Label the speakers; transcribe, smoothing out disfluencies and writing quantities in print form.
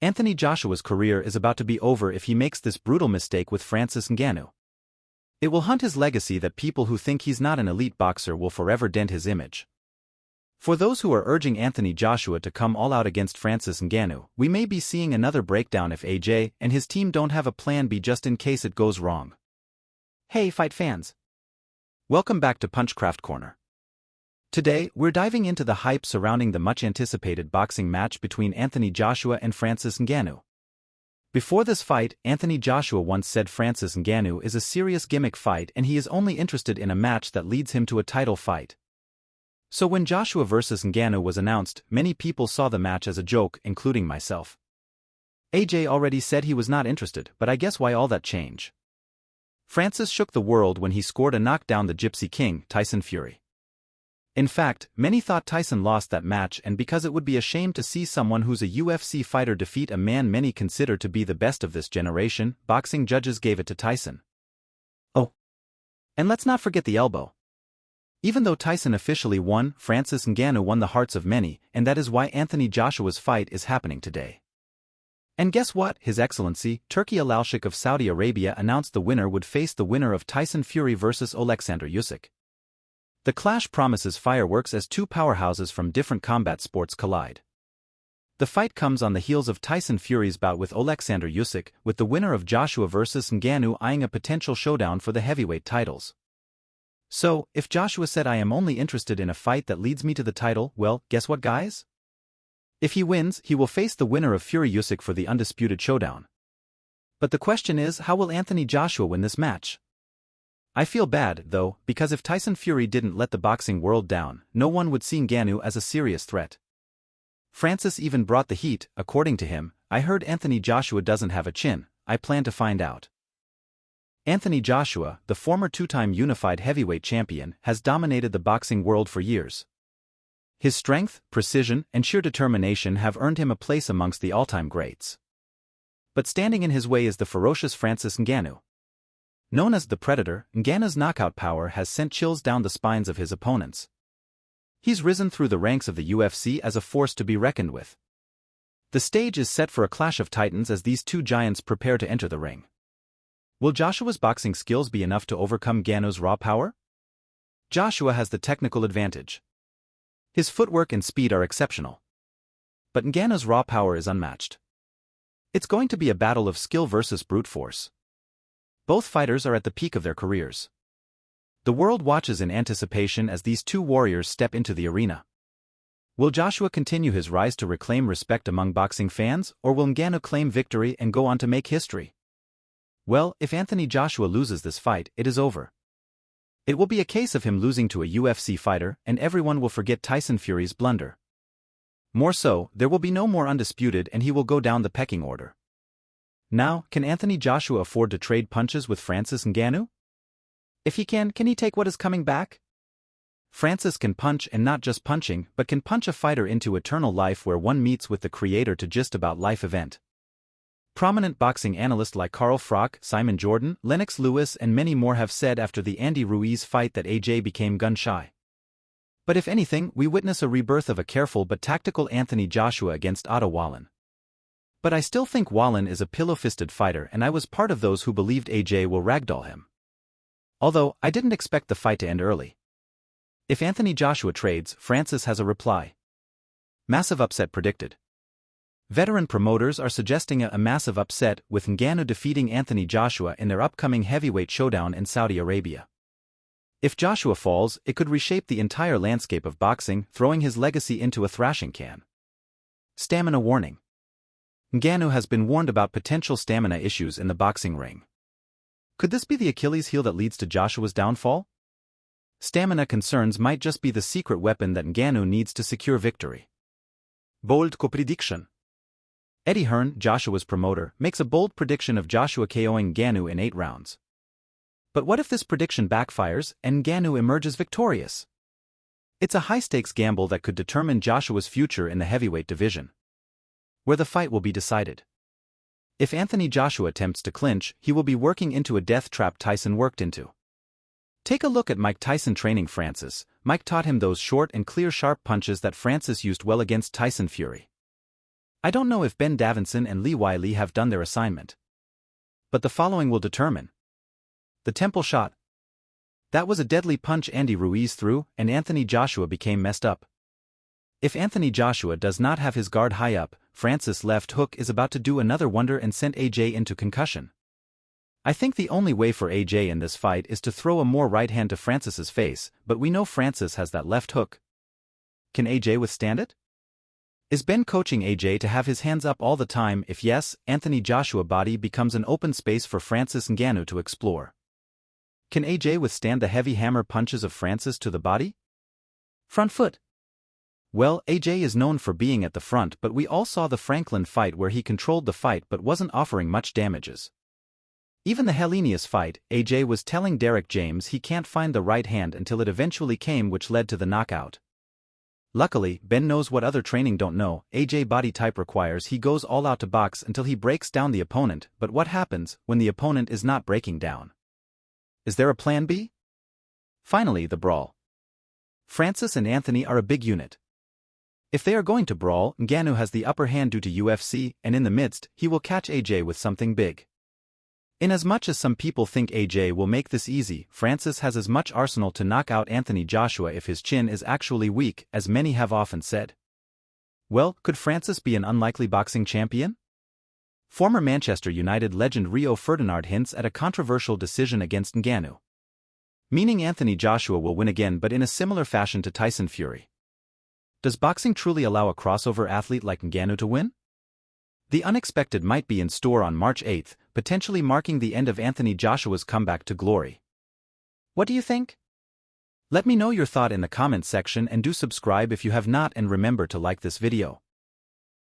Speaker 1: Anthony Joshua's career is about to be over if he makes this brutal mistake with Francis Ngannou. It will haunt his legacy that people who think he's not an elite boxer will forever dent his image. For those who are urging Anthony Joshua to come all out against Francis Ngannou, we may be seeing another breakdown if AJ and his team don't have a plan B just in case it goes wrong. Hey fight fans! Welcome back to Punchcraft Corner. Today, we're diving into the hype surrounding the much-anticipated boxing match between Anthony Joshua and Francis Ngannou. Before this fight, Anthony Joshua once said Francis Ngannou is a serious gimmick fight and he is only interested in a match that leads him to a title fight. So when Joshua vs Ngannou was announced, many people saw the match as a joke, including myself. AJ already said he was not interested, but I guess why all that change? Francis shook the world when he scored a knockdown the Gypsy King, Tyson Fury. In fact, many thought Tyson lost that match, and because it would be a shame to see someone who's a UFC fighter defeat a man many consider to be the best of this generation, boxing judges gave it to Tyson. Oh. And let's not forget the elbow. Even though Tyson officially won, Francis Ngannou won the hearts of many, and that is why Anthony Joshua's fight is happening today. And guess what? His Excellency, Turki Al-Sheikh of Saudi Arabia announced the winner would face the winner of Tyson Fury vs Oleksandr Usyk. The clash promises fireworks as two powerhouses from different combat sports collide. The fight comes on the heels of Tyson Fury's bout with Oleksandr Usyk, with the winner of Joshua vs Ngannou eyeing a potential showdown for the heavyweight titles. So, if Joshua said I am only interested in a fight that leads me to the title, well, guess what guys? If he wins, he will face the winner of Fury Usyk for the undisputed showdown. But the question is, how will Anthony Joshua win this match? I feel bad, though, because if Tyson Fury didn't let the boxing world down, no one would see Ngannou as a serious threat. Francis even brought the heat, according to him. I heard Anthony Joshua doesn't have a chin. I plan to find out. Anthony Joshua, the former two-time unified heavyweight champion, has dominated the boxing world for years. His strength, precision, and sheer determination have earned him a place amongst the all-time greats. But standing in his way is the ferocious Francis Ngannou. Known as the Predator, Ngannou's knockout power has sent chills down the spines of his opponents. He's risen through the ranks of the UFC as a force to be reckoned with. The stage is set for a clash of titans as these two giants prepare to enter the ring. Will Joshua's boxing skills be enough to overcome Ngannou's raw power? Joshua has the technical advantage. His footwork and speed are exceptional. But Ngannou's raw power is unmatched. It's going to be a battle of skill versus brute force. Both fighters are at the peak of their careers. The world watches in anticipation as these two warriors step into the arena. Will Joshua continue his rise to reclaim respect among boxing fans, or will Ngannou claim victory and go on to make history? Well, if Anthony Joshua loses this fight, it is over. It will be a case of him losing to a UFC fighter, and everyone will forget Tyson Fury's blunder. More so, there will be no more undisputed and he will go down the pecking order. Now, can Anthony Joshua afford to trade punches with Francis Ngannou? If he can he take what is coming back? Francis can punch, and not just punching, but can punch a fighter into eternal life where one meets with the creator to just about life event. Prominent boxing analysts like Carl Froch, Simon Jordan, Lennox Lewis and many more have said after the Andy Ruiz fight that AJ became gun-shy. But if anything, we witness a rebirth of a careful but tactical Anthony Joshua against Otto Wallin. But I still think Wallin is a pillow-fisted fighter, and I was part of those who believed AJ will ragdoll him. Although, I didn't expect the fight to end early. If Anthony Joshua trades, Francis has a reply. Massive upset predicted. Veteran promoters are suggesting a massive upset, with Ngannou defeating Anthony Joshua in their upcoming heavyweight showdown in Saudi Arabia. If Joshua falls, it could reshape the entire landscape of boxing, throwing his legacy into a thrashing can. Stamina warning. Ngannou has been warned about potential stamina issues in the boxing ring. Could this be the Achilles heel that leads to Joshua's downfall? Stamina concerns might just be the secret weapon that Ngannou needs to secure victory. Bold prediction. Eddie Hearn, Joshua's promoter, makes a bold prediction of Joshua KOing Ngannou in 8 rounds. But what if this prediction backfires and Ngannou emerges victorious? It's a high-stakes gamble that could determine Joshua's future in the heavyweight division, where the fight will be decided. If Anthony Joshua attempts to clinch, he will be working into a death trap Tyson worked into. Take a look at Mike Tyson training Francis. Mike taught him those short and clear sharp punches that Francis used well against Tyson Fury. I don't know if Ben Davison and Lee Wiley have done their assignment. But the following will determine. The temple shot. That was a deadly punch Andy Ruiz threw, and Anthony Joshua became messed up. If Anthony Joshua does not have his guard high up, Francis' left hook is about to do another wonder and sent AJ into concussion. I think the only way for AJ in this fight is to throw a more right hand to Francis's face, but we know Francis has that left hook. Can AJ withstand it? Is Ben coaching AJ to have his hands up all the time? If yes, Anthony Joshua's body becomes an open space for Francis Ngannou to explore. Can AJ withstand the heavy hammer punches of Francis to the body? Front foot. Well, AJ is known for being at the front, but we all saw the Franklin fight where he controlled the fight but wasn't offering much damages. Even the Helenius fight, AJ was telling Derek James he can't find the right hand until it eventually came, which led to the knockout. Luckily, Ben knows what other training don't know. AJ body type requires he goes all out to box until he breaks down the opponent, but what happens when the opponent is not breaking down? Is there a plan B? Finally, the brawl. Francis and Anthony are a big unit. If they are going to brawl, Ngannou has the upper hand due to UFC, and in the midst, he will catch AJ with something big. Inasmuch as some people think AJ will make this easy, Francis has as much arsenal to knock out Anthony Joshua if his chin is actually weak, as many have often said. Well, could Francis be an unlikely boxing champion? Former Manchester United legend Rio Ferdinand hints at a controversial decision against Ngannou. Meaning Anthony Joshua will win again, but in a similar fashion to Tyson Fury. Does boxing truly allow a crossover athlete like Ngannou to win? The unexpected might be in store on March 8th, potentially marking the end of Anthony Joshua's comeback to glory. What do you think? Let me know your thought in the comments section and do subscribe if you have not, and remember to like this video.